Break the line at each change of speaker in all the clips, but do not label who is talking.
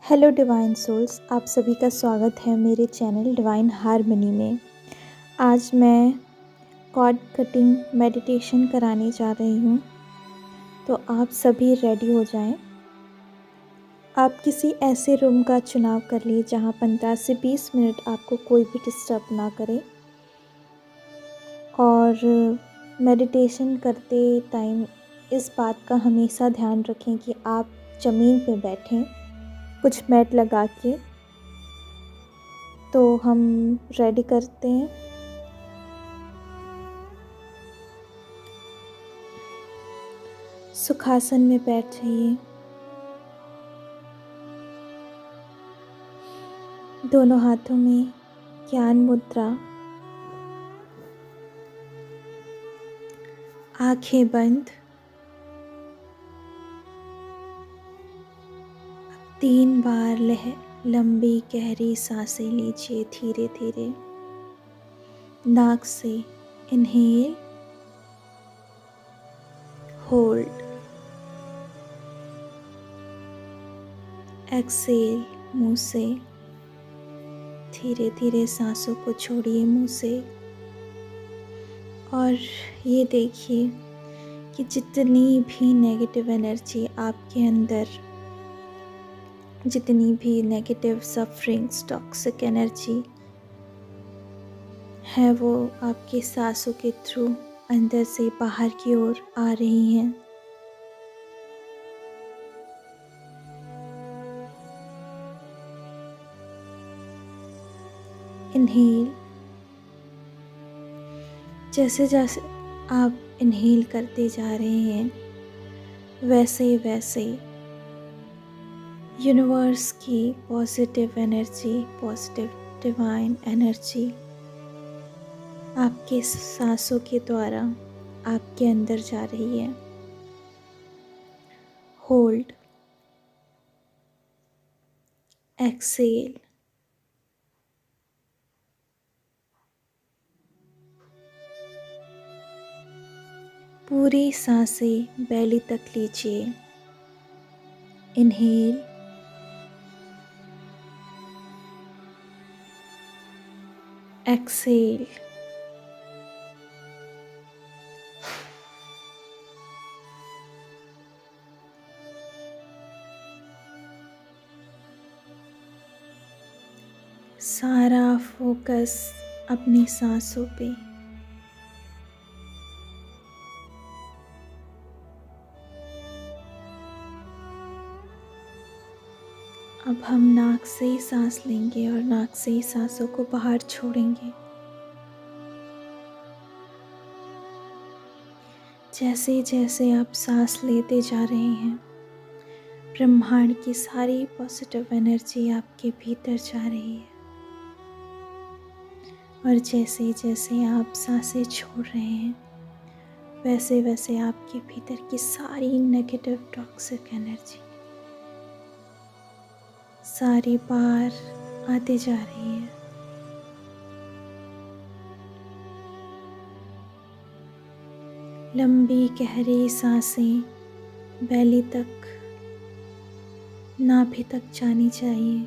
Hello divine souls, आप सभी का स्वागत है मेरे चैनल डिवाइन हार्मनी में। आज मैं कॉर्ड कटिंग मेडिटेशन कराने जा रही हूँ, तो आप सभी रेडी हो जाएं। आप किसी ऐसे रूम का चुनाव कर लीजिए जहाँ 15 से 20 मिनट आपको कोई भी डिस्टर्ब ना करे। और मेडिटेशन करते टाइम इस बात का हमेशा ध्यान रखें कि आप ज़मीन पे बैठें, कुछ मैट लगा के। तो हम रेडी करते हैं। सुखासन में बैठ जाइए। दोनों हाथों में ज्ञान मुद्रा, आंखें बंद। 3 बार लंबी गहरी सांसें लीजिए धीरे धीरे। नाक से इनहेल, होल्ड, एक्सेल। मुंह से धीरे धीरे सांसों को छोड़िए मुंह से। और ये देखिए कि जितनी भी नेगेटिव एनर्जी आपके अंदर, जितनी भी नेगेटिव सफरिंग्स, टॉक्सिक एनर्जी है, वो आपके सांसों के थ्रू अंदर से बाहर की ओर आ रही हैं। इनहेल। जैसे जैसे आप इनहेल करते जा रहे हैं, वैसे वैसे यूनिवर्स की positive energy, positive divine energy आपके सांसों के द्वारा आपके अंदर जा रही है। Hold, exhale. पूरी सांसें बेली तक लीजिए। Inhale, Excel. सारा फोकस अपनी सांसों पे। अब हम नाक से ही सांस लेंगे और नाक से ही सांसों को बाहर छोड़ेंगे। जैसे जैसे आप सांस लेते जा रहे हैं, ब्रह्मांड की सारी पॉजिटिव एनर्जी आपके भीतर जा रही है। और जैसे जैसे आप सांसें छोड़ रहे हैं, वैसे वैसे आपके भीतर की सारी नेगेटिव टॉक्सिक एनर्जी सारी बाहर आते जा रही है। लंबी गहरी सांसें बेली तक, नाभि तक जानी चाहिए।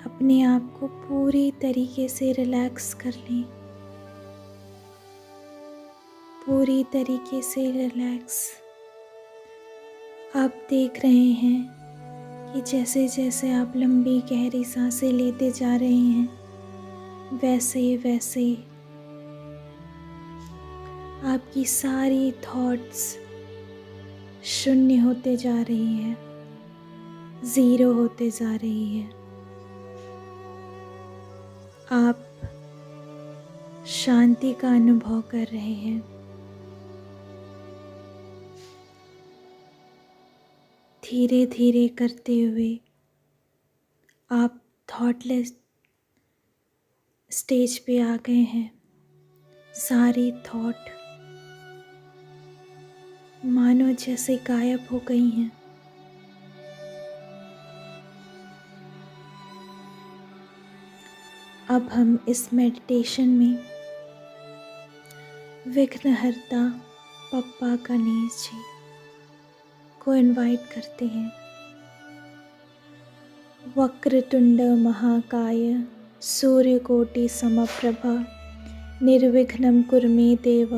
अपने आप को पूरी तरीके से रिलैक्स कर लें, पूरी तरीके से रिलैक्स। आप देख रहे हैं कि जैसे जैसे आप लंबी गहरी सांसें लेते जा रहे हैं, वैसे वैसे आपकी सारी थॉट्स शून्य होते जा रही हैं, ज़ीरो होते जा रही है। आप शांति का अनुभव कर रहे हैं। धीरे धीरे करते हुए आप थॉटलेस स्टेज पे आ गए हैं। सारी थॉट मानो जैसे गायब हो गई हैं। अब हम इस मेडिटेशन में विघ्नहर्ता पप्पा गणेश जी को इनवाइट करते हैं। वक्रतुंड महाकाय सूर्यकोटि समप्रभा निर्विघ्नं कुरु मे देव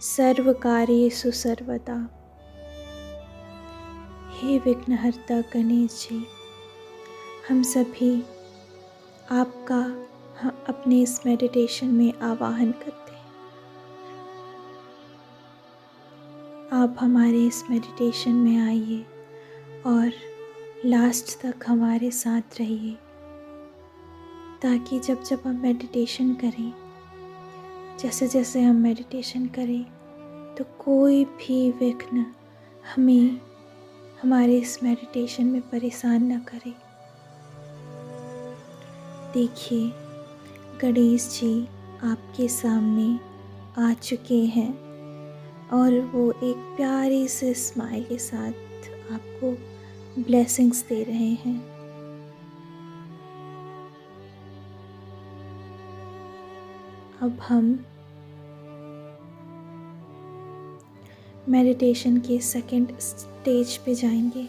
सर्वकार्येषु सर्वदा। हे विघ्नहर्ता गणेश जी, हम सभी आपका अपने इस मेडिटेशन में आवाहन करते हैं। आप हमारे इस मेडिटेशन में आइए और लास्ट तक हमारे साथ रहिए, ताकि जब जब हम मेडिटेशन करें, जैसे जैसे हम मेडिटेशन करें, तो कोई भी विघ्न हमें हमारे इस मेडिटेशन में परेशान न करे। देखिए, गणेश जी आपके सामने आ चुके हैं और वो एक प्यारी से स्माइल के साथ आपको ब्लेसिंग्स दे रहे हैं। अब हम मेडिटेशन के सेकंड स्टेज पे जाएंगे,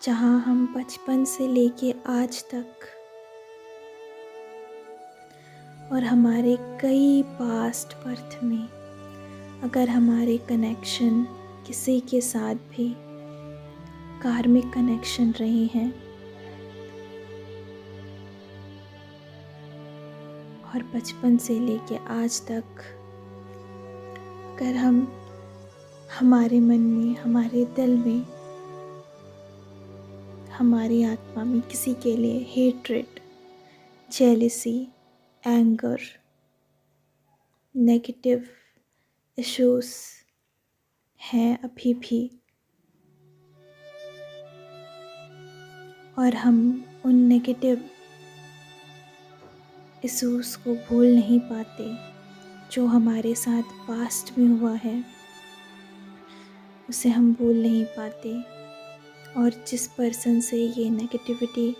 जहाँ हम बचपन से लेके आज तक और हमारे कई पास्ट बर्थ में अगर हमारे कनेक्शन किसी के साथ भी कार्मिक कनेक्शन रहे हैं और बचपन से लेके आज तक अगर हम हमारे मन में, हमारे दिल में, हमारी आत्मा में किसी के लिए hatred, jealousy, anger, negative issues हैं अभी भी, और हम उन नेगेटिव इश्यूज को भूल नहीं पाते जो हमारे साथ पास्ट में हुआ है, उसे हम भूल नहीं पाते। और जिस पर्सन से ये नेगेटिविटी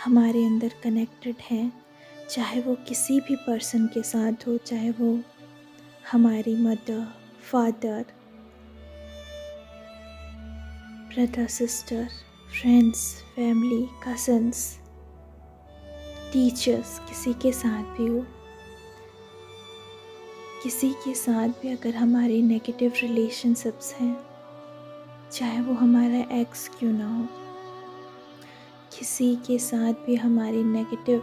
हमारे अंदर कनेक्टेड है, चाहे वो किसी भी पर्सन के साथ हो, चाहे वो हमारी mother, father, brother, sister, friends, family, cousins, teachers, किसी के साथ भी हो, किसी के साथ भी अगर हमारे नेगेटिव रिलेशनशिप्स हैं, चाहे वो हमारा एक्स क्यों ना हो, किसी के साथ भी हमारी नेगेटिव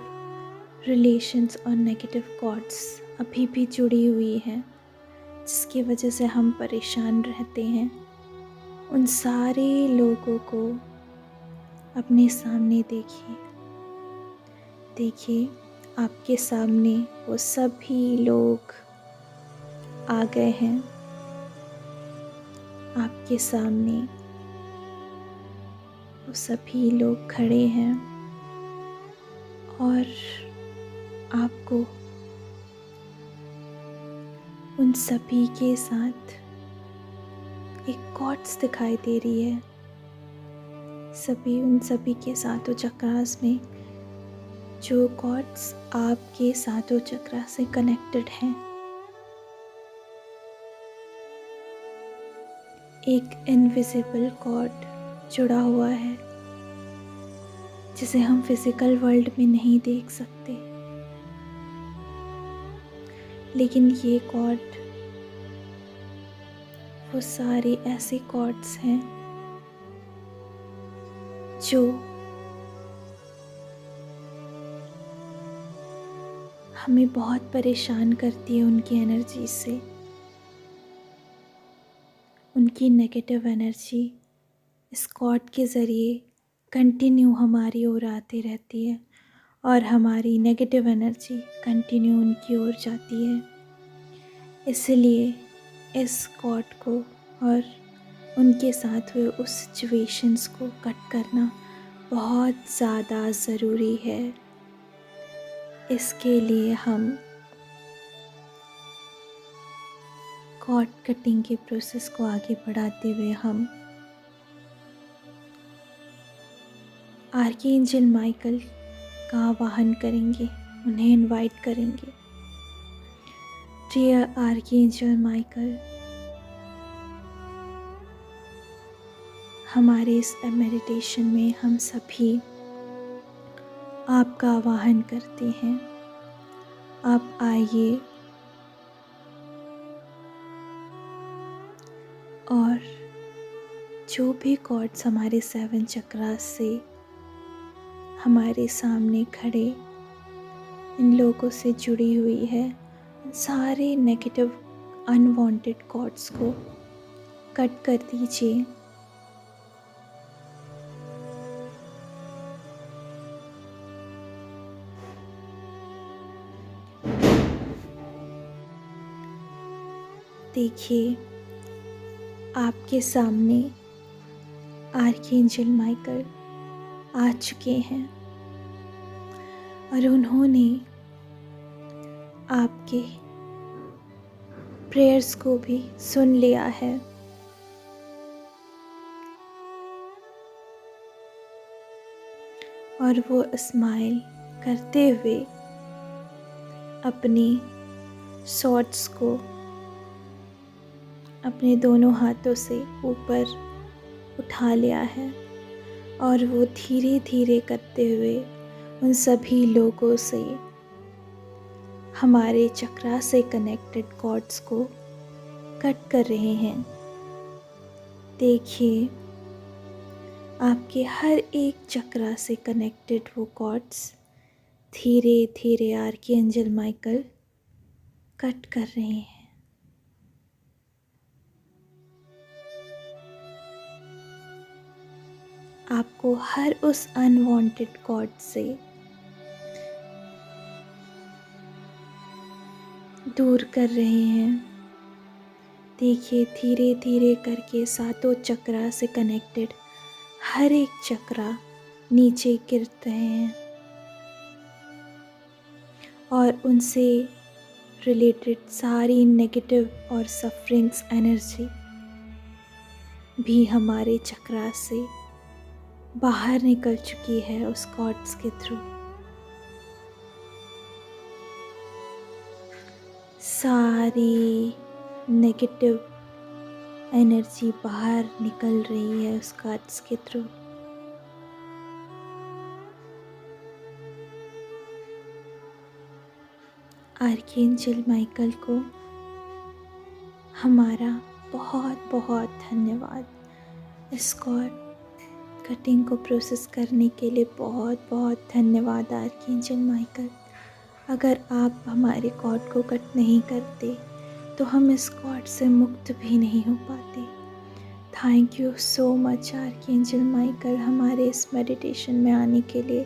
रिलेशंस और नेगेटिव थॉट्स अभी भी जुड़ी हुई हैं, जिसकी वजह से हम परेशान रहते हैं, उन सारे लोगों को अपने सामने देखिए। देखिए, आपके सामने वो सभी लोग आ गए हैं। आपके सामने वो सभी लोग खड़े हैं और आपको उन सभी के साथ एक कॉर्ड्स दिखाई दे रही है। उन सभी के सातों चक्रास में जो कॉर्ड्स आपके सातों चक्रा से कनेक्टेड हैं, एक इनविजिबल कॉर्ड जुड़ा हुआ है, जिसे हम फिजिकल वर्ल्ड में नहीं देख सकते, लेकिन ये कॉर्ड वो सारे ऐसे कॉर्ड्स हैं जो हमें बहुत परेशान करती है उनकी एनर्जी से। उनकी नेगेटिव एनर्जी इस कॉर्ड के ज़रिए कंटिन्यू हमारी ओर आती रहती है और हमारी नेगेटिव एनर्जी कंटिन्यू उनकी ओर जाती है। इसलिए इस कॉर्ड को और उनके साथ हुए उस सिचुएशंस को कट करना बहुत ज़्यादा ज़रूरी है। इसके लिए हम कॉर्ड कटिंग के प्रोसेस को आगे बढ़ाते हुए हम आर्कएंजल माइकल का आवाहन करेंगे, उन्हें इनवाइट करेंगे। डियर आर्कएंजल माइकल, हमारे इस मेडिटेशन में हम सभी आपका आवाहन करते हैं। आप आइए और जो भी कॉर्ड्स हमारे 7 चक्रास से हमारे सामने खड़े इन लोगों से जुड़ी हुई है, इन सारे नेगेटिव अनवांटेड कॉर्ड्स को कट कर दीजिए। देखिए, आपके सामने आर्कएंजल माइकल आ चुके हैं और उन्होंने आपके प्रेयर्स को भी सुन लिया है। और वो स्माइल करते हुए अपनी शॉर्ट्स को अपने दोनों हाथों से ऊपर उठा लिया है और वो धीरे धीरे करते हुए उन सभी लोगों से हमारे चक्रा से कनेक्टेड कॉर्ड्स को कट कर रहे हैं। देखिए, आपके हर एक चक्रा से कनेक्टेड वो कॉर्ड्स धीरे धीरे आर्कएंजल माइकल कट कर रहे हैं। आपको हर उस अनवांटेड कॉर्ड से दूर कर रहे हैं। देखिए, धीरे धीरे करके 7 चक्रा से कनेक्टेड हर एक चक्रा नीचे गिर रहे हैं और उनसे रिलेटेड सारी नेगेटिव और सफरिंग्स एनर्जी भी हमारे चक्रा से बाहर निकल चुकी है उस कॉर्ड्स के थ्रू। सारी नेगेटिव एनर्जी बाहर निकल रही है उस कॉर्ड्स के थ्रू। आर्कएंजल माइकल को हमारा बहुत बहुत धन्यवाद। इस कॉर्ड कटिंग को प्रोसेस करने के लिए बहुत बहुत धन्यवाद आर्कएंजल माइकल। अगर आप हमारे कॉर्ड को कट नहीं करते तो हम इस कॉर्ड से मुक्त भी नहीं हो पाते। Thank you so much archangel Michael हमारे इस मेडिटेशन में आने के लिए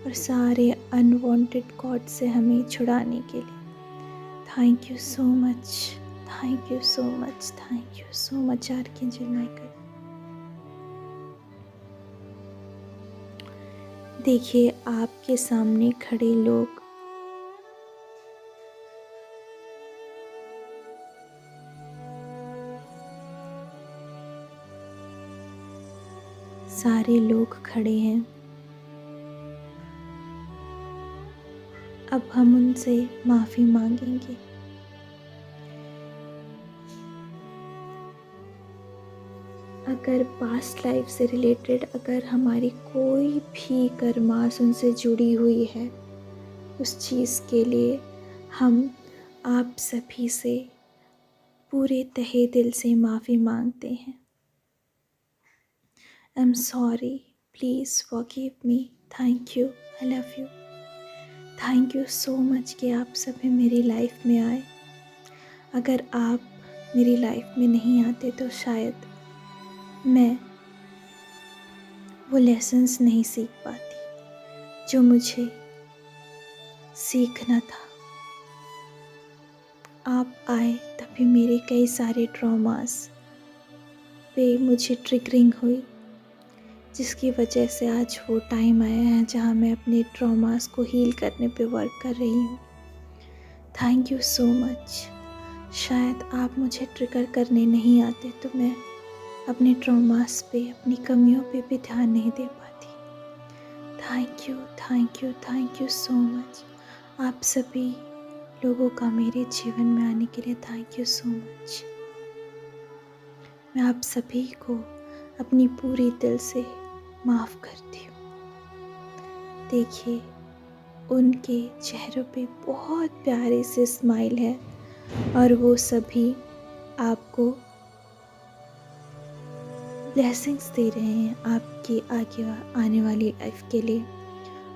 और सारे अनवांटेड कॉर्ड से हमें छुड़ाने के लिए। Thank you so much, thank you so much, thank you so much archangel Michael. देखिए, आपके सामने खड़े लोग सारे लोग खड़े हैं। अब हम उनसे माफ़ी मांगेंगे। अगर पास्ट लाइफ से रिलेटेड अगर हमारी कोई भी कर्मास उनसे जुड़ी हुई है, उस चीज़ के लिए हम आप सभी से पूरे तहे दिल से माफ़ी मांगते हैं। I am sorry, please forgive me, thank you, I love you. Thank you so much कि आप सभी मेरी लाइफ में आए। अगर आप मेरी लाइफ में नहीं आते तो शायद मैं वो लेसन्स नहीं सीख पाती जो मुझे सीखना था। आप आए तभी मेरे कई सारे ट्रॉमास पे मुझे ट्रिगरिंग हुई, जिसकी वजह से आज वो टाइम आया है जहाँ मैं अपने ट्रॉमास को हील करने पे वर्क कर रही हूँ। Thank you so much. शायद आप मुझे ट्रिगर करने नहीं आते तो मैं अपने ट्रॉमास पे, अपनी कमियों पे भी ध्यान नहीं दे पाती। Thank you, thank you, thank you so much. आप सभी लोगों का मेरे जीवन में आने के लिए थैंक यू सो मच। मैं आप सभी को अपनी पूरी दिल से माफ़ करती हूँ। देखिए, उनके चेहरों पे बहुत प्यारी सी स्माइल है और वो सभी आपको ब्लेसिंग्स दे रहे हैं आपकी आगे आने वाली लाइफ के लिए,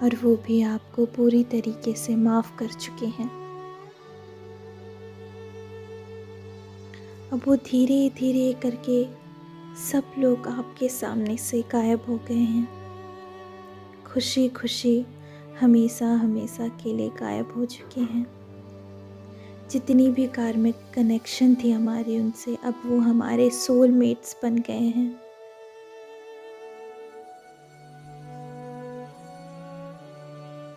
और वो भी आपको पूरी तरीके से माफ़ कर चुके हैं। अब वो धीरे धीरे करके सब लोग आपके सामने से गायब हो गए हैं। खुशी खुशी हमेशा हमेशा के लिए गायब हो चुके हैं। जितनी भी कार्मिक कनेक्शन थी हमारी उनसे, अब वो हमारे सोलमेट्स बन गए हैं।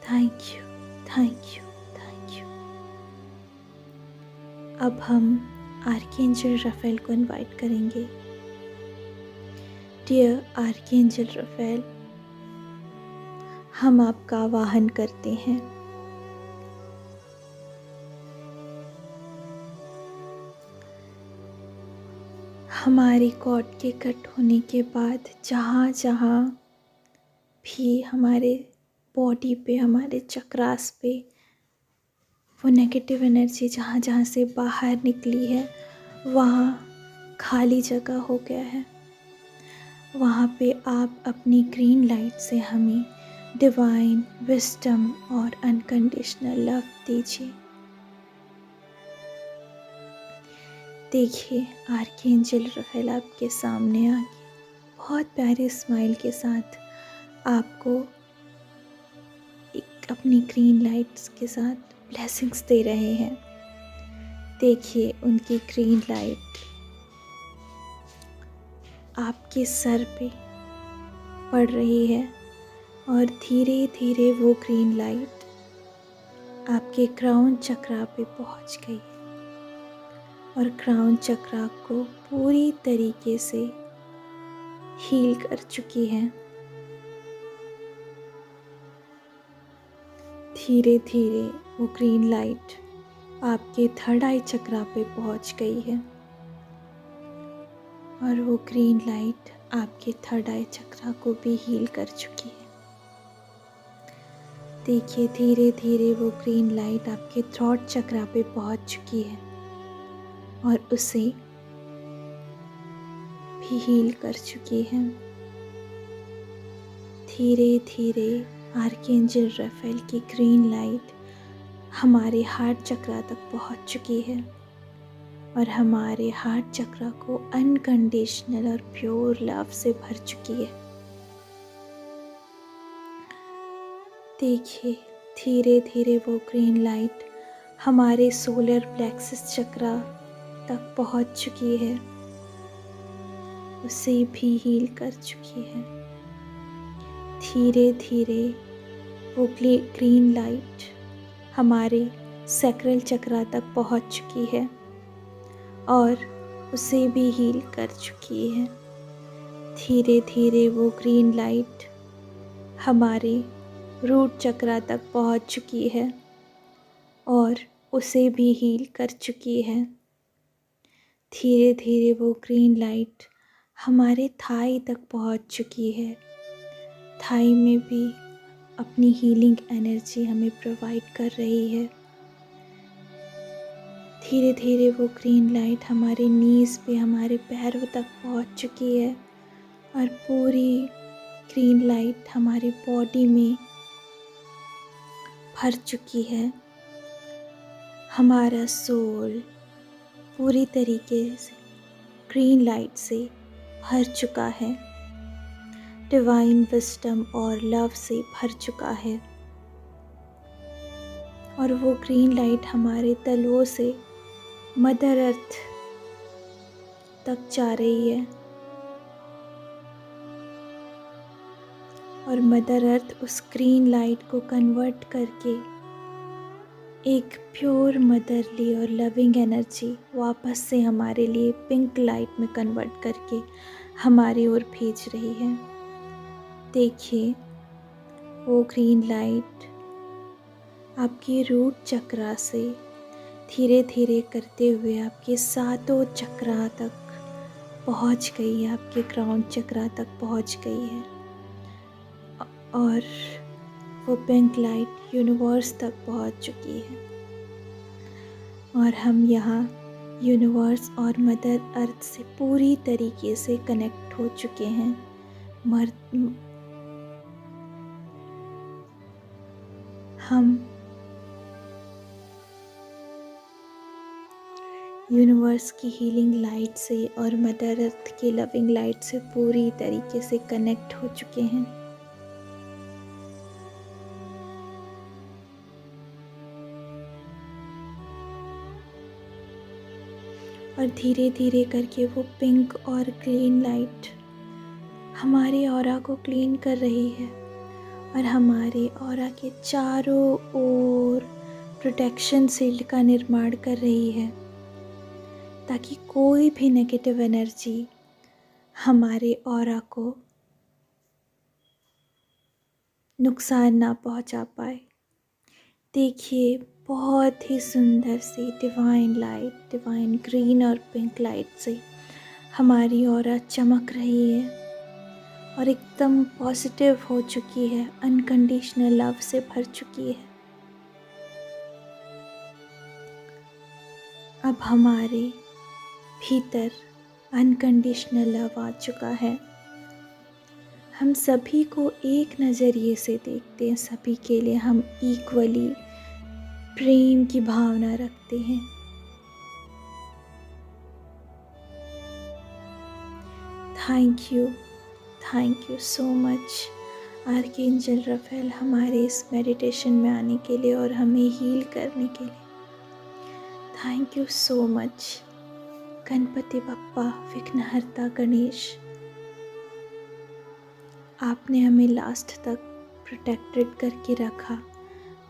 Thank you, thank you, thank you. अब हम आर्कएंजल रफेल को इनवाइट करेंगे। डियर आर्कएंजल रफेल, हम आपका आवाहन करते हैं। हमारी कॉर्ड के कट होने के बाद जहाँ जहाँ भी हमारे बॉडी पे, हमारे चक्रास पे वो नेगेटिव एनर्जी जहाँ जहाँ से बाहर निकली है, वहाँ खाली जगह हो गया है। वहाँ पे आप अपनी ग्रीन लाइट से हमें डिवाइन विजडम और अनकंडीशनल लव दीजिए। देखिए, आर्कएंजल रफेल आपके सामने आके बहुत प्यारे स्माइल के साथ आपको एक अपनी ग्रीन लाइट्स के साथ ब्लेसिंग्स दे रहे हैं। देखिए, उनकी ग्रीन लाइट आपके सर पे पड़ रही है और धीरे धीरे वो ग्रीन लाइट आपके क्राउन चक्रा पे पहुंच गई और क्राउन चक्रा को पूरी तरीके से हील कर चुकी है। धीरे धीरे वो ग्रीन लाइट आपके थर्ड आई चक्रा पे पहुंच गई है और वो ग्रीन लाइट आपके थर्ड आई चक्रा को भी हील कर चुकी है। देखिए, धीरे धीरे वो ग्रीन लाइट आपके थ्रोट चक्रा पे पहुंच चुकी है और उसे भी हील कर चुकी है। धीरे धीरे आर्कएंजल रफेल की ग्रीन लाइट हमारे हार्ट चक्रा तक पहुंच चुकी है और हमारे हार्ट चक्रा को अनकंडीशनल और प्योर लव से भर चुकी है। देखिए, धीरे धीरे वो ग्रीन लाइट हमारे सोलर प्लेक्सस चक्रा तक पहुंच चुकी है, उसे भी हील कर चुकी है। धीरे धीरे वो ग्रीन लाइट हमारे सैक्रल चक्रा तक पहुंच चुकी है और उसे भी हील कर चुकी है। धीरे धीरे वो ग्रीन लाइट हमारे रूट चक्रा तक पहुंच चुकी है और उसे भी हील कर चुकी है। धीरे धीरे वो ग्रीन लाइट हमारे थाई तक पहुंच चुकी है। थाई में भी अपनी हीलिंग एनर्जी हमें प्रोवाइड कर रही है। धीरे धीरे वो ग्रीन लाइट हमारे नीज़ पे, हमारे पैरों तक पहुंच चुकी है और पूरी ग्रीन लाइट हमारी बॉडी में भर चुकी है। हमारा सोल पूरी तरीके से ग्रीन लाइट से भर चुका है, डिवाइन विजडम और लव से भर चुका है और वो ग्रीन लाइट हमारे तलवों से मदर अर्थ तक जा रही है और मदर अर्थ उस ग्रीन लाइट को कन्वर्ट करके एक प्योर मदरली और लविंग एनर्जी वापस से हमारे लिए पिंक लाइट में कन्वर्ट करके हमारी ओर भेज रही है। देखिए, वो ग्रीन लाइट आपकी रूट चक्रा से धीरे धीरे करते हुए आपके सातों चक्रा तक पहुंच गई है, आपके क्राउन चक्रा तक पहुंच गई है और वो पिंक लाइट यूनिवर्स तक पहुंच चुकी है। और हम यहाँ यूनिवर्स और मदर अर्थ से पूरी तरीके से कनेक्ट हो चुके हैं। हम यूनिवर्स की हीलिंग लाइट से और मदर अर्थ की लविंग लाइट से पूरी तरीके से कनेक्ट हो चुके हैं। और धीरे धीरे करके वो पिंक और ग्रीन लाइट हमारे ऑरा को क्लीन कर रही है और हमारे ऑरा के चारों ओर प्रोटेक्शन शील्ड का निर्माण कर रही है, ताकि कोई भी नेगेटिव एनर्जी हमारे ऑरा को नुकसान ना पहुंचा पाए। देखिए, बहुत ही सुंदर सी डिवाइन लाइट, डिवाइन ग्रीन और पिंक लाइट से हमारी ऑरा चमक रही है और एकदम पॉजिटिव हो चुकी है, अनकंडीशनल लव से भर चुकी है। अब हमारे भीतर अनकंडीशनल लव आ चुका है। हम सभी को एक नज़रिए से देखते हैं, सभी के लिए हम इक्वली प्रेम की भावना रखते हैं। Thank you so much archangel Raphael, हमारे इस मेडिटेशन में आने के लिए और हमें हील करने के लिए। Thank you so much Ganpati Bappa, विघ्नहर्ता गणेश, आपने हमें लास्ट तक प्रोटेक्टेड करके रखा,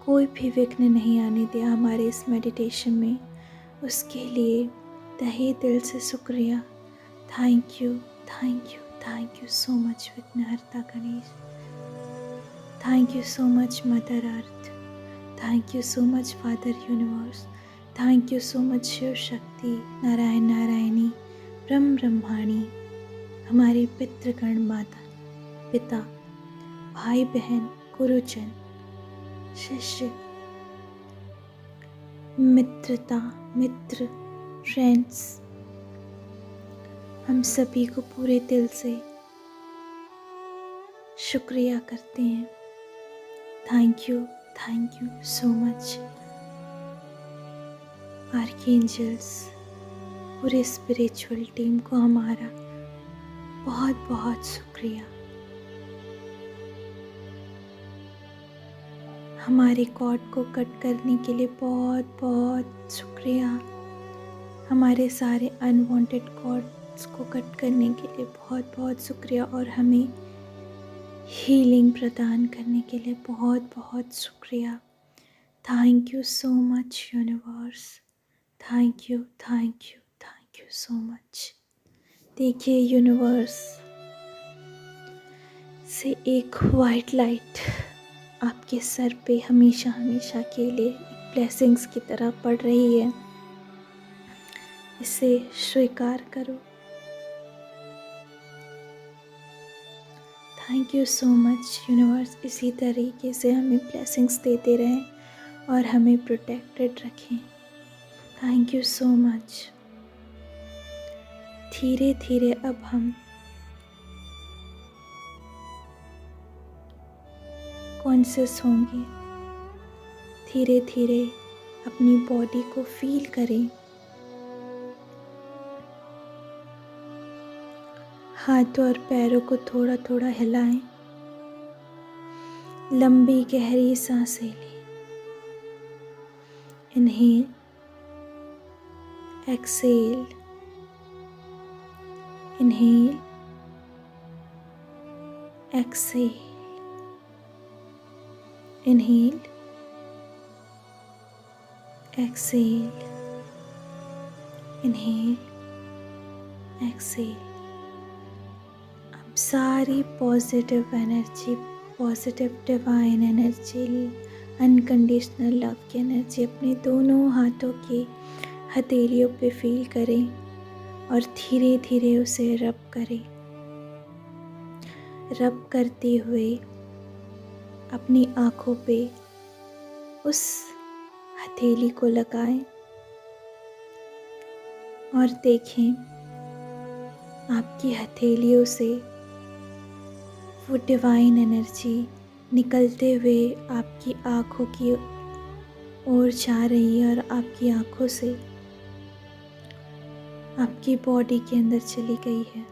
कोई भी विघ्न नहीं आने दिया हमारे इस मेडिटेशन में। उसके लिए तहे दिल से शुक्रिया। Thank you so much Vighnaharta Ganesh. Thank you so much mother earth. Thank you so much father universe. Thank you so much Shiv Shakti, Narayan Narayani, ब्रह्म ब्रह्माणी, हमारे पितृगण, माता पिता, भाई बहन, गुरुजन, शिष्य, मित्र, फ्रेंड्स, हम सभी को पूरे दिल से शुक्रिया करते हैं। Thank you so much archangels, पूरे स्पिरिचुअल टीम को हमारा बहुत बहुत शुक्रिया। हमारे कॉर्ड को कट करने के लिए बहुत बहुत शुक्रिया। हमारे सारे अनवांटेड कॉर्ड्स को कट करने के लिए बहुत बहुत शुक्रिया और हमें हीलिंग प्रदान करने के लिए बहुत बहुत शुक्रिया। Thank you so much universe. Thank you so much. देखिए, यूनिवर्स से एक वाइट लाइट आपके सर पे हमेशा के लिए एक ब्लेसिंग्स की तरह पड़ रही है। इसे स्वीकार करो। Thank you so much universe, इसी तरीके से हमें ब्लेसिंग्स देते रहें और हमें प्रोटेक्टेड रखें। Thank you so much. धीरे धीरे अब हम कॉन्शियस होंगे। धीरे धीरे अपनी बॉडी को फील करें। हाथों और पैरों को थोड़ा थोड़ा हिलाएं। लंबी गहरी सांसें लें। Inhale, exhale, inhale, exhale, inhale, exhale, inhale, exhale. अब सारी positive energy, positive divine energy, unconditional love की एनर्जी अपने दोनों हाथों की हथेलियों पे फील करें और धीरे धीरे उसे रब करें। रब करते हुए अपनी आँखों पे उस हथेली को लगाएं और देखें आपकी हथेलियों से वो डिवाइन एनर्जी निकलते हुए आपकी आँखों की ओर जा रही है और आपकी आँखों से आपकी बॉडी के अंदर चली गई है।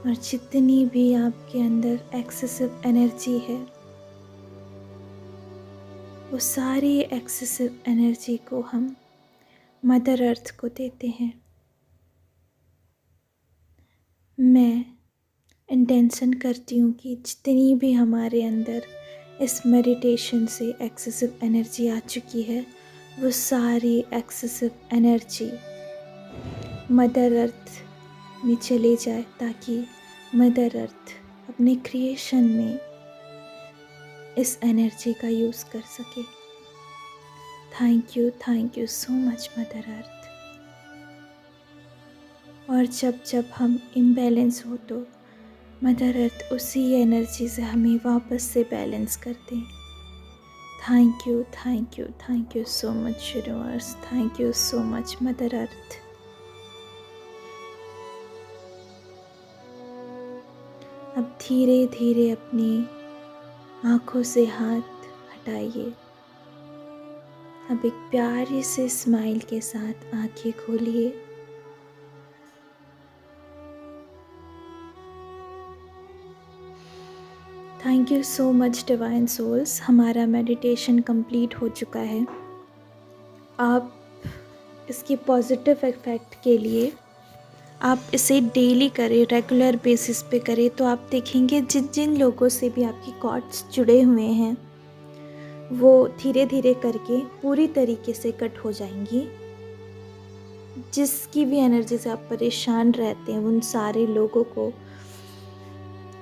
और जितनी भी आपके अंदर एक्सेसिव एनर्जी है, वो सारी एक्सेसिव एनर्जी को हम मदर अर्थ को देते हैं। मैं इंटेंशन करती हूँ कि जितनी भी हमारे अंदर इस मेडिटेशन से एक्सेसिव एनर्जी आ चुकी है, वो सारी एक्सेसिव एनर्जी मदर अर्थ में चले जाए, ताकि मदर अर्थ अपने क्रिएशन में इस एनर्जी का यूज़ कर सके। Thank you so much mother अर्थ। और जब जब हम इम्बैलेंस हो तो मदर अर्थ उसी एनर्जी से हमें वापस से बैलेंस करते हैं। Thank you so much universe. Thank you so much mother अर्थ। अब धीरे धीरे अपनी आँखों से हाथ हटाइए। अब एक प्यारी से स्माइल के साथ आँखें खोलिए। Thank you so much divine souls. हमारा मेडिटेशन कंप्लीट हो चुका है। आप इसके पॉजिटिव इफ़ेक्ट के लिए आप इसे डेली करें, रेगुलर बेसिस पे करें, तो आप देखेंगे जिन जिन लोगों से भी आपकी कॉर्ड्स जुड़े हुए हैं वो धीरे धीरे करके पूरी तरीके से कट हो जाएंगी। जिसकी भी एनर्जी से आप परेशान रहते हैं, उन सारे लोगों को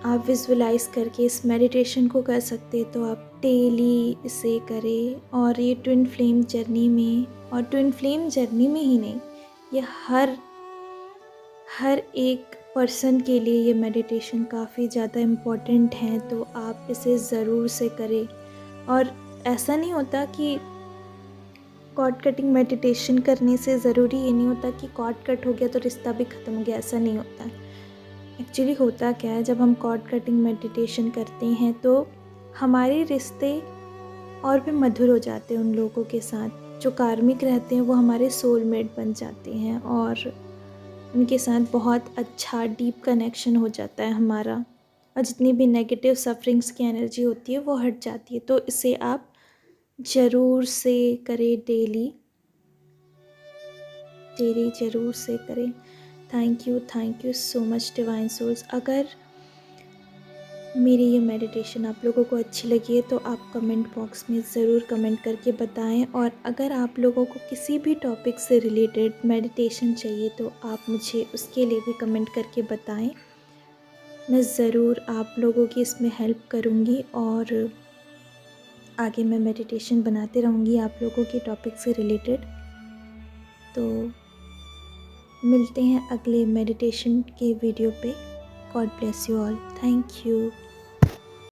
आप विजुअलाइज करके इस मेडिटेशन को कर सकते हैं। तो आप डेली इसे करें। और ये ट्विन फ्लेम जर्नी में, और ट्विन फ्लेम जर्नी में ही नहीं, ये हर एक पर्सन के लिए ये मेडिटेशन काफ़ी ज़्यादा इम्पोर्टेंट है। तो आप इसे ज़रूर से करें। और ऐसा नहीं होता कि कॉर्ड कटिंग मेडिटेशन करने से ज़रूरी ये नहीं होता कि कॉर्ड कट हो गया तो रिश्ता भी ख़त्म हो गया, ऐसा नहीं होता। एक्चुअली होता क्या है, जब हम कॉर्ड कटिंग मेडिटेशन करते हैं तो हमारे रिश्ते और भी मधुर हो जाते हैं। उन लोगों के साथ जो कार्मिक रहते हैं वो हमारे सोलमेट बन जाते हैं और उनके साथ बहुत अच्छा डीप कनेक्शन हो जाता है हमारा। और जितनी भी नेगेटिव सफरिंग्स की एनर्जी होती है वो हट जाती है। तो इसे आप ज़रूर से करें, डेली ज़रूर से करें। Thank you so much divine souls. अगर मेरी ये मेडिटेशन आप लोगों को अच्छी लगी है तो आप कमेंट बॉक्स में ज़रूर कमेंट करके बताएं। और अगर आप लोगों को किसी भी टॉपिक से रिलेटेड मेडिटेशन चाहिए तो आप मुझे उसके लिए भी कमेंट करके बताएं। मैं ज़रूर आप लोगों की इसमें हेल्प करूँगी और आगे मैं मेडिटेशन बनाते रहूँगी आप लोगों के टॉपिक से रिलेटेड। तो मिलते हैं अगले मेडिटेशन के वीडियो पे। God bless you all. Thank you.